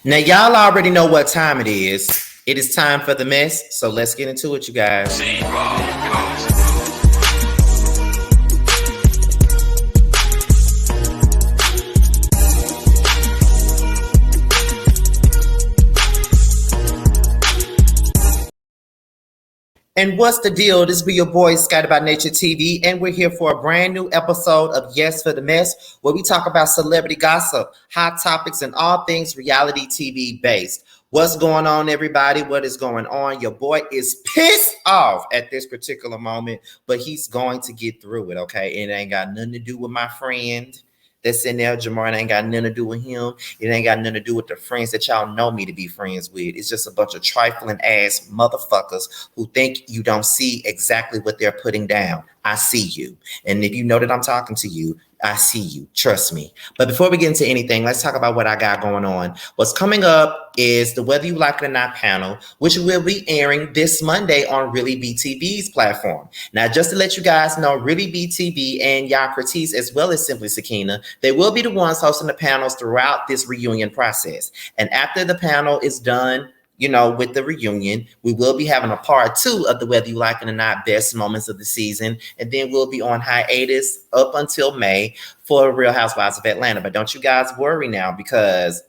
Now, y'all already know what time it is. It is time for the mess, so let's get into it, you guys. And what's the deal? This be your boy Scotty by Nature TV, and we're here for a brand new episode of Yes for the Mess, where we talk about celebrity gossip, hot topics, and all things reality TV based. What's going on, everybody? What is going on? Your boy is pissed off at this particular moment, but he's going to get through it, okay? It ain't got nothing to do with my friend that's in there. Jamar, it ain't got nothing to do with him. It ain't got nothing to do with the friends that y'all know me to be friends with. It's just a bunch of trifling ass motherfuckers who think you don't see exactly what they're putting down. I see you. And if you know that I'm talking to you, I see you. Trust me. But before we get into anything, let's talk about what I got going on. What's coming up is the Whether You Like It or Not panel, which will be airing this Monday on Really BTV's platform. Now, just to let you guys know, Really BTV and Yocrates, as well as Simply Sakina, they will be the ones hosting the panels throughout this reunion process. And after the panel is done, with the reunion, we will be having a part 2 of the Whether You Like It or Not best moments of the season. And then we'll be on hiatus up until May for Real Housewives of Atlanta. But don't you guys worry now, because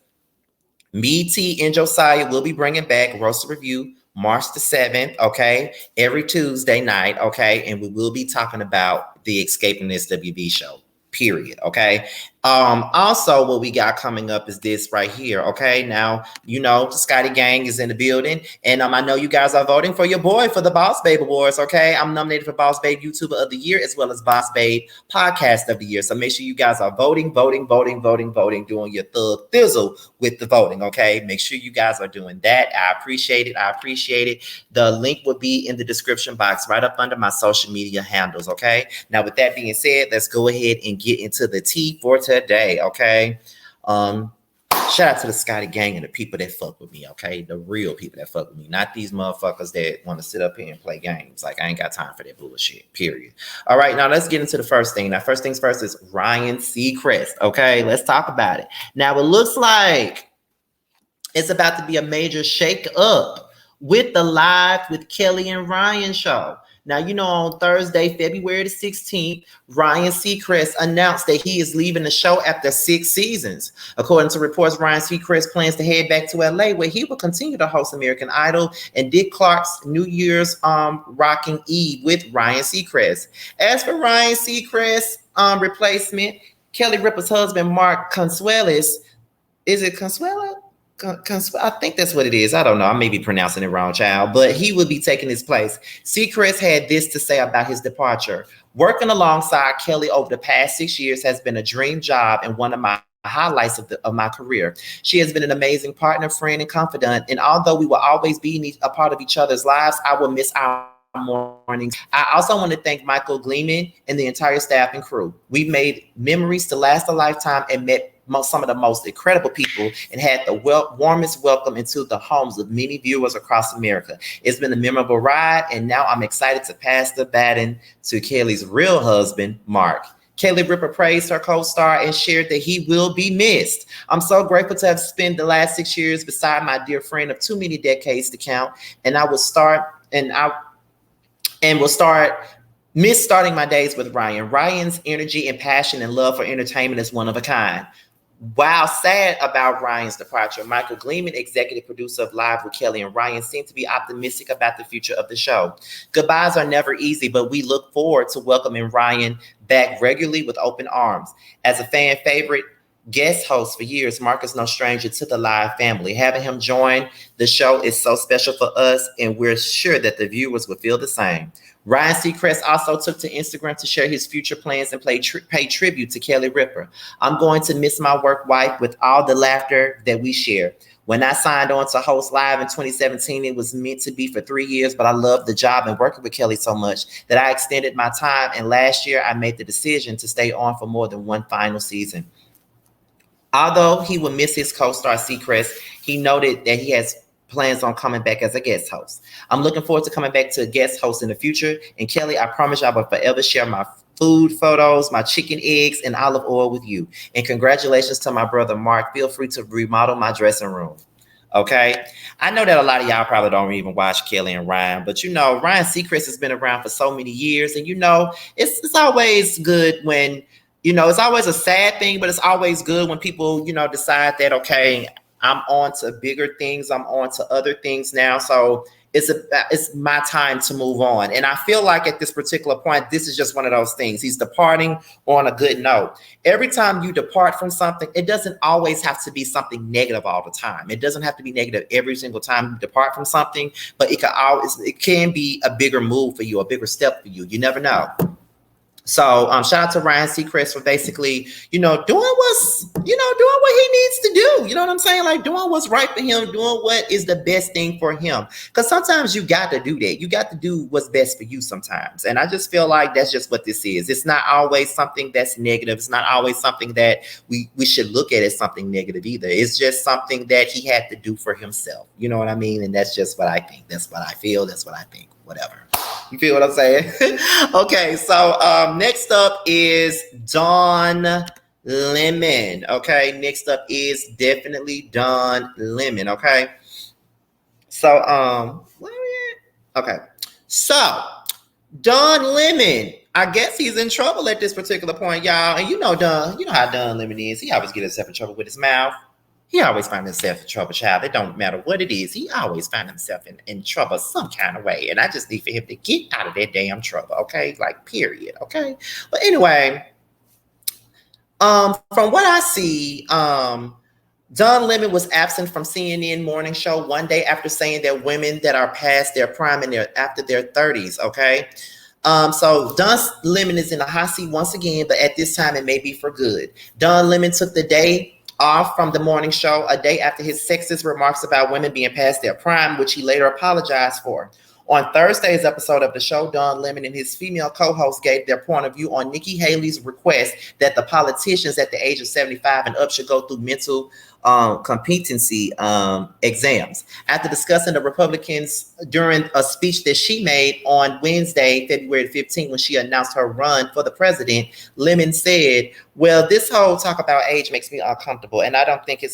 me, T, and Josiah will be bringing back Roast Review March the 7th, okay? Every Tuesday night, okay? And we will be talking about the Escaping This WV show. Period. Okay. Also, what we got coming up is this right here. Okay. Now, the Scotty Gang is in the building, and I know you guys are voting for your boy for the Boss Babe Awards. Okay. I'm nominated for Boss Babe YouTuber of the Year, as well as Boss Babe Podcast of the Year. So make sure you guys are voting, doing your thug thizzle with the voting. Okay. Make sure you guys are doing that. I appreciate it. The link will be in the description box right up under my social media handles. Okay. Now, with that being said, let's go ahead and get into the tea for today, okay? Shout out to the Scotty Gang and the people that fuck with me, okay? The real people that fuck with me, not these motherfuckers that want to sit up here and play games. Like, I ain't got time for that bullshit, period. All right, now let's get into the first thing. Now, first things first is Ryan Seacrest, okay? Let's talk about it. Now, it looks like it's about to be a major shake up with the Live with Kelly and Ryan show. Now, on Thursday, February the 16th, Ryan Seacrest announced that he is leaving the show after 6 seasons. According to reports, Ryan Seacrest plans to head back to LA, where he will continue to host American Idol and Dick Clark's New Year's Rocking Eve with Ryan Seacrest. As for Ryan Seacrest's replacement, Kelly Ripa's husband, Mark Consuelos, is it Consuelo? I think that's what it is. I don't know. I may be pronouncing it wrong, child, but he will be taking his place. Seacrest had this to say about his departure. Working alongside Kelly over the past 6 years has been a dream job and one of my highlights of my career. She has been an amazing partner, friend, and confidant. And although we will always be a part of each other's lives, I will miss our mornings. I also want to thank Michael Gleeman and the entire staff and crew. We've made memories to last a lifetime and met some of the most incredible people and had the warmest welcome into the homes of many viewers across America. It's been a memorable ride, and now I'm excited to pass the baton to Kelly's real husband, Mark. Kelly Ripa praised her co-star and shared that he will be missed. I'm so grateful to have spent the last 6 years beside my dear friend of too many decades to count, and I will start miss starting my days with Ryan. Ryan's energy and passion and love for entertainment is one of a kind. While sad about Ryan's departure, Michael Gleeman, executive producer of Live with Kelly and Ryan, seemed to be optimistic about the future of the show. Goodbyes are never easy, but we look forward to welcoming Ryan back regularly with open arms. As a fan favorite guest host for years, Mark is no stranger to the Live family. Having him join the show is so special for us, and we're sure that the viewers will feel the same. Ryan Seacrest also took to Instagram to share his future plans and pay tribute to Kelly Ripa. I'm going to miss my work wife with all the laughter that we share. When I signed on to host Live in 2017, it was meant to be for 3 years, but I loved the job and working with Kelly so much that I extended my time. And last year, I made the decision to stay on for more than one final season. Although he will miss his co-star Seacrest, he noted that he has plans on coming back as a guest host. I'm looking forward to coming back to a guest host in the future. And Kelly, I promise I will forever share my food photos, my chicken eggs, and olive oil with you. And congratulations to my brother Mark. Feel free to remodel my dressing room. Okay. I know that a lot of y'all probably don't even watch Kelly and Ryan, but Ryan Seacrest has been around for so many years. And it's always good when, it's always a sad thing, but it's always good when people, decide that, okay, I'm on to bigger things. I'm on to other things now. So it's my time to move on. And I feel like at this particular point, this is just one of those things. He's departing on a good note. Every time you depart from something, it doesn't always have to be something negative all the time. It doesn't have to be negative every single time you depart from something, but it can be a bigger move for you, a bigger step for you. You never know. So shout out to Ryan Seacrest for basically, doing what he needs to do. You know what I'm saying? Like doing what's right for him, doing what is the best thing for him. Because sometimes you got to do that. You got to do what's best for you sometimes. And I just feel like that's just what this is. It's not always something that's negative. It's not always something that we should look at as something negative either. It's just something that he had to do for himself. You know what I mean? And that's just what I think. That's what I feel. That's what I think. Whatever. You feel what I'm saying? Okay, so next up is Don Lemon. Okay, next up is definitely Don Lemon. Okay, so where are we at? Okay, so Don Lemon. I guess he's in trouble at this particular point, y'all. And you know how Don Lemon is. He always gets himself in trouble with his mouth. He always finds himself in trouble, child. It don't matter what it is. He always finds himself in trouble some kind of way. And I just need for him to get out of that damn trouble, okay? Like, period, okay? But anyway, from what I see, Don Lemon was absent from CNN morning show one day after saying that women that are past their prime and after their 30s, okay? So Don Lemon is in a hot seat once again, but at this time it may be for good. Don Lemon took the day off from the morning show a day after his sexist remarks about women being past their prime, which he later apologized for. On Thursday's episode of the show, Don Lemon and his female co-host gave their point of view on Nikki Haley's request that the politicians at the age of 75 and up should go through mental competency exams. After discussing the Republicans during a speech that she made on Wednesday, February 15th, when she announced her run for the president, Lemon said, "Well, this whole talk about age makes me uncomfortable, and I don't think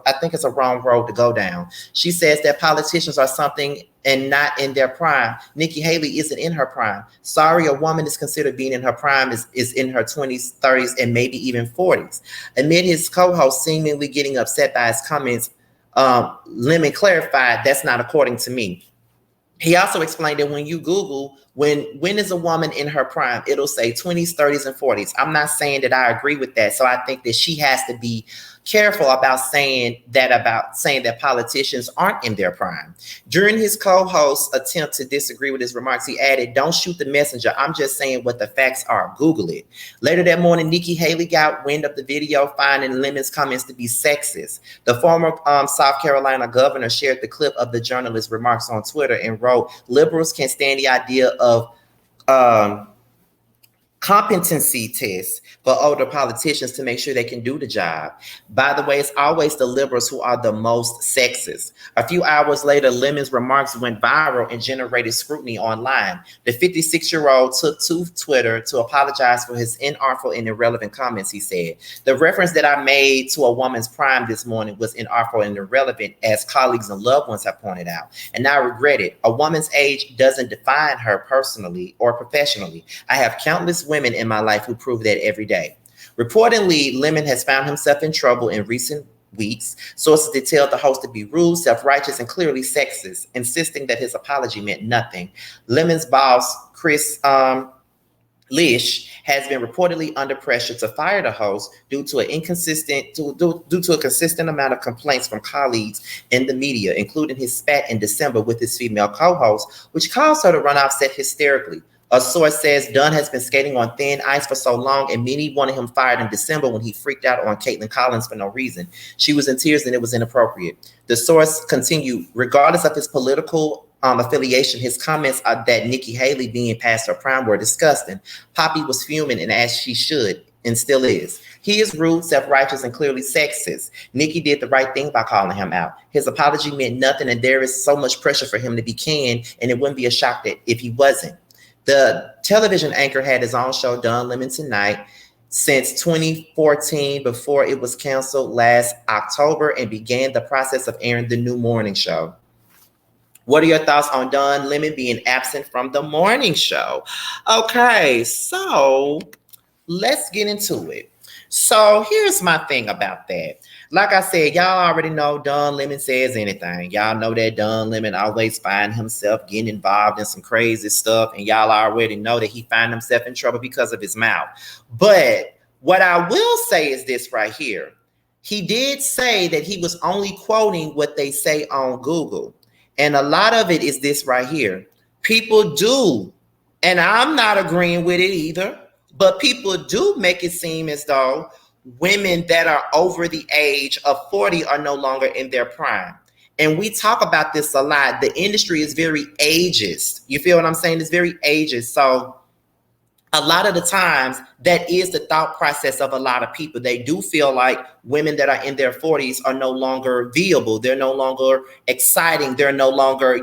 I think it's a wrong road to go down." She says that politicians are something and not in their prime. Nikki Haley isn't in her prime. Sorry, a woman is considered being in her prime is in her 20s, 30s, and maybe even 40s. Amid his co-host seemingly getting upset by his comments, Lemon clarified, "That's not according to me." He also explained that when you Google when is a woman in her prime, it'll say 20s, 30s, and 40s. I'm not saying that I agree with that. So I think that she has to be careful about saying that politicians aren't in their prime. During his co-host's attempt to disagree with his remarks, he added, "Don't shoot the messenger. I'm just saying what the facts are. Google it." Later that morning, Nikki Haley got wind of the video, finding Lemon's comments to be sexist. The former South Carolina governor shared the clip of the journalist's remarks on Twitter and wrote, "Liberals can stand the idea of competency tests for older politicians to make sure they can do the job. By the way, it's always the liberals who are the most sexist." A few hours later, Lemon's remarks went viral and generated scrutiny online. The 56-year-old took to Twitter to apologize for his inartful and irrelevant comments, he said. "The reference that I made to a woman's prime this morning was inartful and irrelevant, as colleagues and loved ones have pointed out. And I regret it. A woman's age doesn't define her personally or professionally. I have countless women in my life who prove that every day." Reportedly, Lemon has found himself in trouble in recent weeks. Sources detailed the host to be rude, self-righteous, and clearly sexist, insisting that his apology meant nothing. Lemon's boss, Chris Lish, has been reportedly under pressure to fire the host due to a consistent amount of complaints from colleagues in the media, including his spat in December with his female co-host, which caused her to run off set hysterically. A source says Dunn has been skating on thin ice for so long, and many wanted him fired in December when he freaked out on Caitlin Collins for no reason. She was in tears and it was inappropriate. The source continued, "Regardless of his political affiliation, his comments are that Nikki Haley being past her prime were disgusting. Poppy was fuming, and as she should, and still is. He is rude, self-righteous, and clearly sexist. Nikki did the right thing by calling him out. His apology meant nothing, and there is so much pressure for him to be canned, and it wouldn't be a shock that if he wasn't. The television anchor had his own show, Don Lemon Tonight, since 2014 before it was canceled last October and began the process of airing the new morning show. What are your thoughts on Don Lemon being absent from the morning show? Okay, so let's get into it. So here's my thing about that. Like I said, y'all already know Don Lemon says anything. Y'all know that Don Lemon always find himself getting involved in some crazy stuff, and y'all already know that he find himself in trouble because of his mouth. But what I will say is this right here. He did say that he was only quoting what they say on Google. And a lot of it is this right here. People do, and I'm not agreeing with it either, but people do make it seem as though women that are over the age of 40 are no longer in their prime. And we talk about this a lot. The industry is very ageist. You feel what I'm saying? It's very ageist. So a lot of the times that is the thought process of a lot of people. They do feel like women that are in their 40s are no longer viable. They're no longer exciting. They're no longer,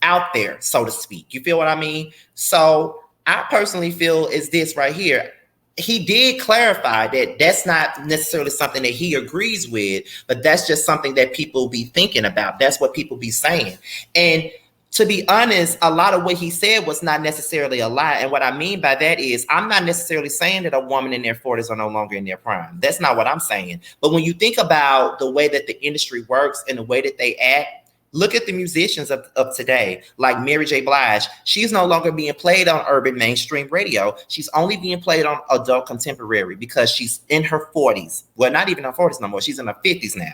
out there, so to speak. You feel what I mean? So I personally feel is this right here. He did clarify that that's not necessarily something that he agrees with, but that's just something that people be thinking about. That's what people be saying. And to be honest, a lot of what he said was not necessarily a lie. And what I mean by that is I'm not necessarily saying that a woman in their 40s are no longer in their prime. That's not what I'm saying. But when you think about the way that the industry works and the way that they act, look at the musicians of today, like Mary J. Blige. She's no longer being played on urban mainstream radio. She's only being played on adult contemporary because she's in her 40s. Well, not even her 40s no more. She's in her 50s now.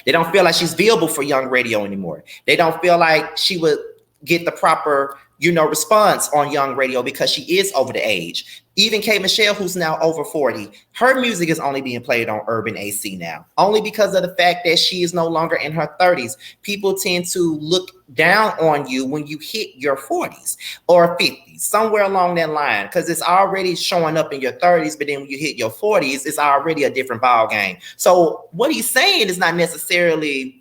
They don't feel like she's viable for young radio anymore. They don't feel like she would get the proper, response on young radio because she is over the age. Even K. Michelle, who's now over 40, her music is only being played on urban AC now, only because of the fact that she is no longer in her 30s. People tend to look down on you when you hit your 40s or 50s, somewhere along that line, because it's already showing up in your 30s, but then when you hit your 40s, it's already a different ball game. So what he's saying is not necessarily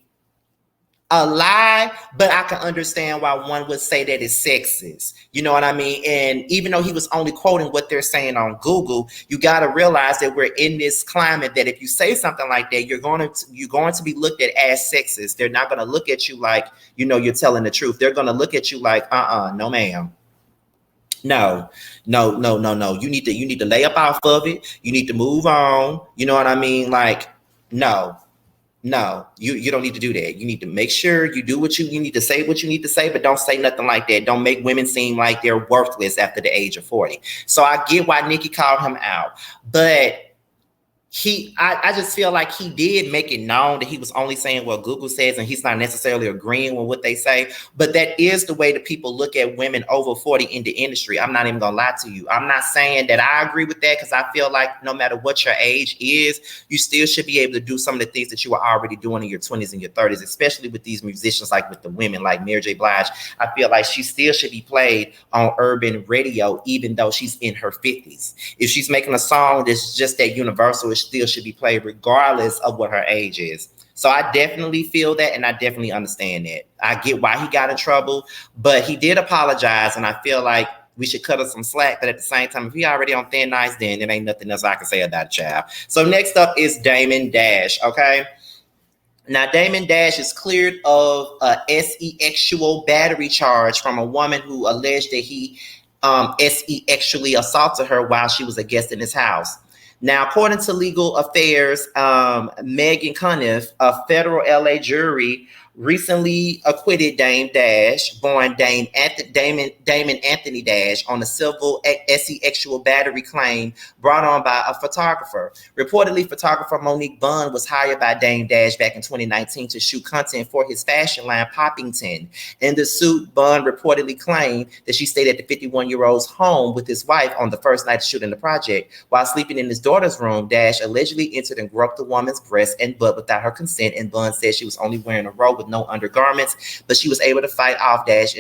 a lie, but I can understand why one would say that it's sexist. You know what I mean? And even though he was only quoting what they're saying on Google, you got to realize that we're in this climate that if you say something like that, you're going to be looked at as sexist. They're not going to look at you like, you're telling the truth. They're going to look at you like, no, ma'am. No. You need to lay up off of it. You need to move on. You know what I mean? Like, no, you don't need to do that. You need to make sure you do you need to say what you need to say, but don't say nothing like that. Don't make women seem like they're worthless after the age of 40. So I get why Nikki called him out, but I just feel like he did make it known that he was only saying what Google says, and he's not necessarily agreeing with what they say. But that is the way that people look at women over 40 in the industry. I'm not even gonna lie to you. I'm not saying that I agree with that, because I feel like no matter what your age is, you still should be able to do some of the things that you were already doing in your 20s and your 30s, especially with these musicians, like with the women, like Mary J. Blige. I feel like she still should be played on urban radio, even though she's in her 50s. If she's making a song that's just that universal, still should be played regardless of what her age is. So I definitely feel that, and I definitely understand that. I get why he got in trouble, but he did apologize, and I feel like we should cut us some slack. But at the same time, if he already on thin ice, then there ain't nothing else I can say about it, child. So next up is Damon Dash, okay? Now, Damon Dash is cleared of a sexual battery charge from a woman who alleged that he sexually assaulted her while she was a guest in his house. Now, according to Legal Affairs, Megan Cuniff, a federal LA jury recently acquitted Dame Dash, born Damon Anthony Dash, on a civil sexual battery claim brought on by a photographer. Reportedly, photographer Monique Bunn was hired by Dame Dash back in 2019 to shoot content for his fashion line Poppington. In the suit, Bunn reportedly claimed that she stayed at the 51-year-old's home with his wife on the first night of shooting the project. While sleeping in his daughter's room, Dash allegedly entered and groped the woman's breast and butt without her consent, and Bunn said she was only wearing a robe with no undergarments, but she was able to fight off Dash,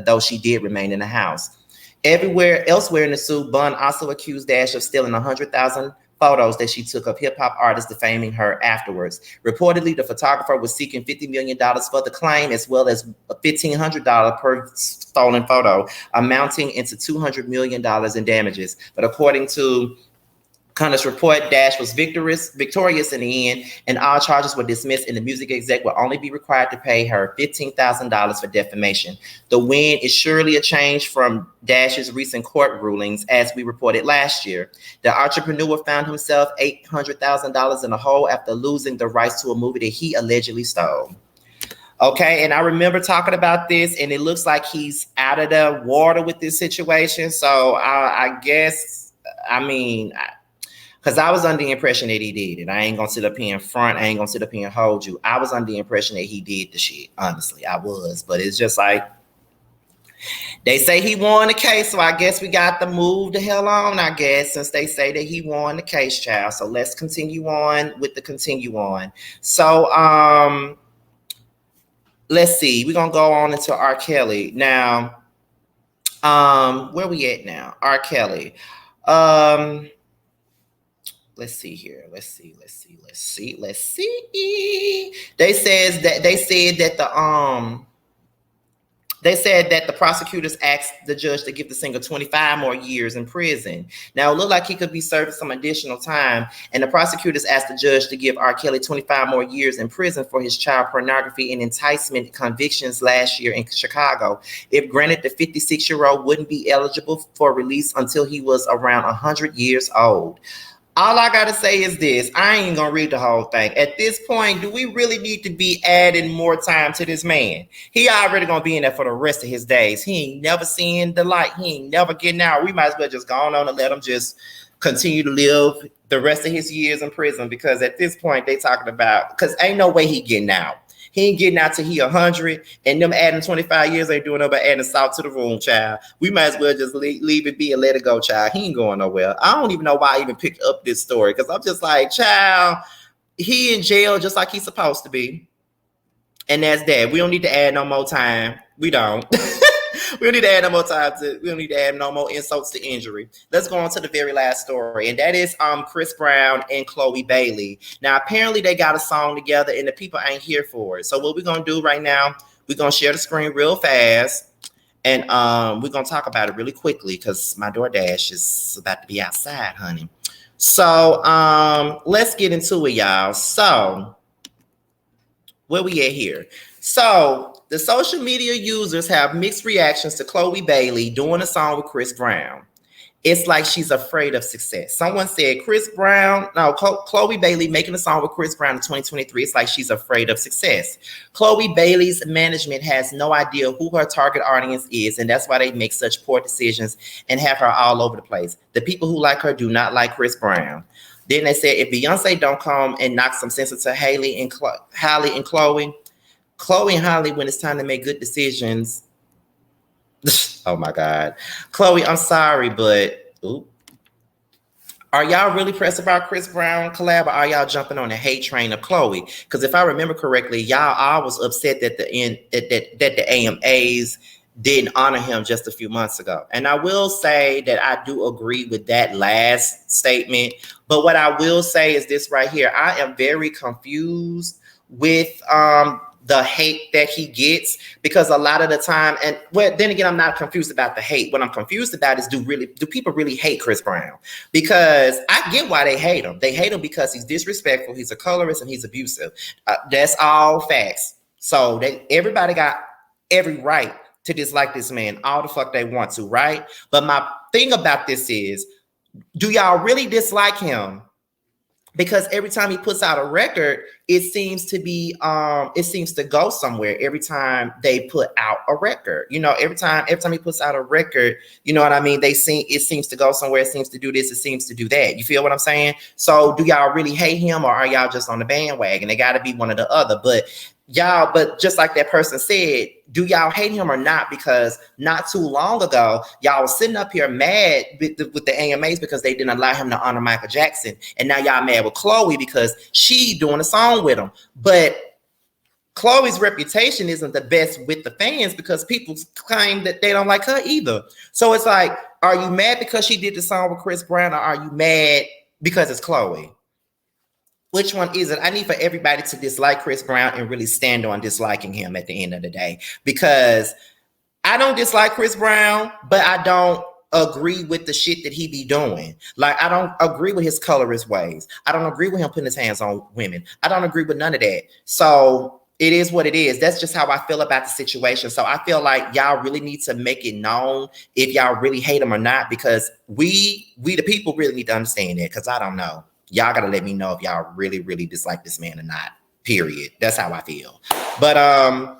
though she did remain in the house. Elsewhere in the suit, Bunn also accused Dash of stealing $100,000 photos that she took of hip-hop artists defaming her afterwards. Reportedly, the photographer was seeking $50 million for the claim, as well as $1,500 per stolen photo, amounting into $200 million in damages. But according to Connor's report, Dash was victorious in the end, and all charges were dismissed, and the music exec will only be required to pay her $15,000 for defamation. The win is surely a change from Dash's recent court rulings, as we reported last year. The entrepreneur found himself $800,000 in a hole after losing the rights to a movie that he allegedly stole. Okay, and I remember talking about this, and it looks like he's out of the water with this situation. So I guess, I mean, because I was under the impression that he did it. I ain't gonna sit up here in front. I ain't gonna sit up here and hold you. I was under the impression that he did the shit. Honestly, I was. But it's just like, they say he won the case, so I guess we got to move the hell on, I guess, since they say that he won the case, child. So let's continue on with the continue on. So let's see. We're gonna go on into R. Kelly. Now, where we at now? R. Kelly. Let's see here. Let's see. They said that the prosecutors asked the judge to give the singer 25 more years in prison. Now, it looked like he could be serving some additional time, and the prosecutors asked the judge to give R. Kelly 25 more years in prison for his child pornography and enticement convictions last year in Chicago. If granted, the 56-year-old wouldn't be eligible for release until he was around 100 years old. All I got to say is this. I ain't going to read the whole thing. At this point, do we really need to be adding more time to this man? He already going to be in there for the rest of his days. He ain't never seeing the light. He ain't never getting out. We might as well just go on and let him just continue to live the rest of his years in prison, because at this point, they talking about, because ain't no way he getting out. He ain't getting out till he 100, and them adding 25 years ain't doing nothing but adding salt to the wound, child. We might as well just leave it be and let it go, child. He ain't going nowhere. I don't even know why I even picked up this story, because I'm just like, child, he in jail just like he's supposed to be. And that's that. We don't need to add no more time. We don't. We don't need to add no more time we don't need to add no more insults to injury. Let's go on to the very last story, and that is Chris Brown and Chloe Bailey. Now, apparently they got a song together, and the people ain't here for it. So what we're gonna do right now, we're gonna share the screen real fast, and we're gonna talk about it really quickly because my DoorDash is about to be outside, honey. So let's get into it, y'all. So where we at here? So the social media users have mixed reactions to Chloe Bailey doing a song with Chris Brown. It's like she's afraid of success. Someone said Chloe Bailey making a song with Chris Brown in 2023. It's like she's afraid of success. Chloe Bailey's management has no idea who her target audience is, and that's why they make such poor decisions and have her all over the place. The people who like her do not like Chris Brown. Then they said if Beyonce don't come and knock some sense into Hailey and Chloe and Holly, when it's time to make good decisions. Oh my God. Chloe, I'm sorry, but are y'all really pressed about Chris Brown collab, or are y'all jumping on the hate train of Chloe? Because if I remember correctly, y'all all was upset that the AMAs didn't honor him just a few months ago. And I will say that I do agree with that last statement. But what I will say is this right here. I am very confused with the hate that he gets, because a lot of the time, and well, then again, I'm not confused about the hate. What I'm confused about is do people really hate Chris Brown? Because I get why they hate him. They hate him because he's disrespectful, he's a colorist, and he's abusive. That's all facts. So everybody got every right to dislike this man all the fuck they want to, right? But my thing about this is, do y'all really dislike him? Because every time he puts out a record, it seems to go somewhere. Every time they put out a record, every time he puts out a record, you know what I mean? It seems to go somewhere. It seems to do this. It seems to do that. You feel what I'm saying? So do y'all really hate him, or are y'all just on the bandwagon? They got to be one or the other. But just like that person said, do y'all hate him or not? Because not too long ago, y'all was sitting up here mad with the AMAs because they didn't allow him to honor Michael Jackson. And now y'all mad with Chloe because she doing a song with him. But Chloe's reputation isn't the best with the fans because people claim that they don't like her either. So it's like, are you mad because she did the song with Chris Brown, or are you mad because it's Chloe. Which one is it? I need for everybody to dislike Chris Brown and really stand on disliking him at the end of the day. Because I don't dislike Chris Brown, but I don't agree with the shit that he be doing. Like, I don't agree with his colorist ways. I don't agree with him putting his hands on women. I don't agree with none of that. So it is what it is. That's just how I feel about the situation. So I feel like y'all really need to make it known if y'all really hate him or not, because we the people really need to understand that, because I don't know. Y'all gotta let me know if y'all really, really dislike this man or not. Period. That's how I feel. But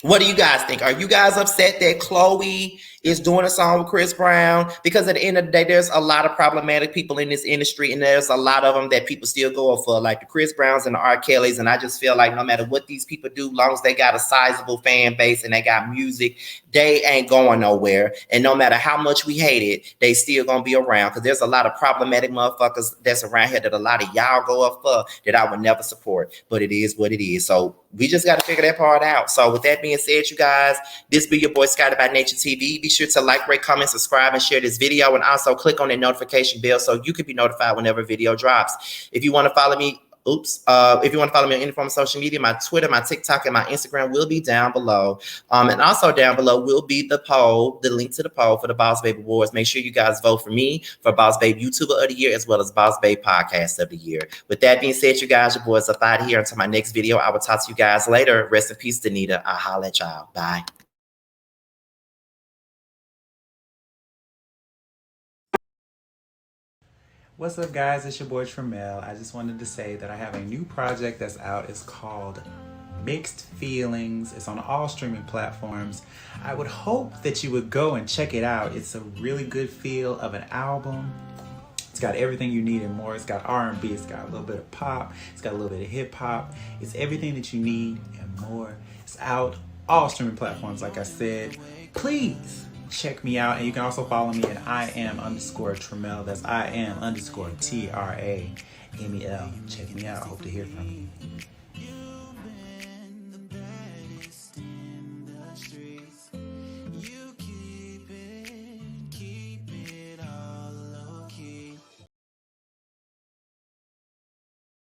what do you guys think? Are you guys upset that Chloe is doing a song with Chris Brown? Because at the end of the day, there's a lot of problematic people in this industry, and there's a lot of them that people still go for, like the Chris Browns and the R. Kellys. And I just feel like no matter what these people do, long as they got a sizable fan base and they got music, they ain't going nowhere. And no matter how much we hate it, they still gonna be around, because there's a lot of problematic motherfuckers that's around here that a lot of y'all go up for that I would never support. But it is what it is. So we just got to figure that part out. So with that being said, you guys, this be your boy Scotty by Nature TV. Be sure to like, rate, comment, subscribe, and share this video, and also click on the notification bell so you can be notified whenever a video drops. If you want to follow me, if you want to follow me on any form of social media, my Twitter, my TikTok, and my Instagram will be down below. And also down below will be the poll, the link to the poll for the Boss Babe Awards. Make sure you guys vote for me for Boss Babe YouTuber of the Year, as well as Boss Babe Podcast of the Year. With that being said, you guys, your boys are out here. Until my next video, I will talk to you guys later. Rest in peace, Danita. I'll holla at y'all. Bye. What's up, guys? It's your boy Tremel. I just wanted to say that I have a new project that's out. It's called Mixed Feelings. It's on all streaming platforms. I would hope that you would go and check it out. It's a really good feel of an album. It's got everything you need and more. It's got R&B, it's got a little bit of pop, it's got a little bit of hip hop. It's everything that you need and more. It's out all streaming platforms, like I said. Please check me out, and you can also follow me at IAM_Tremel. That's IAM_TRAMEL. Check me out. I hope to hear from you.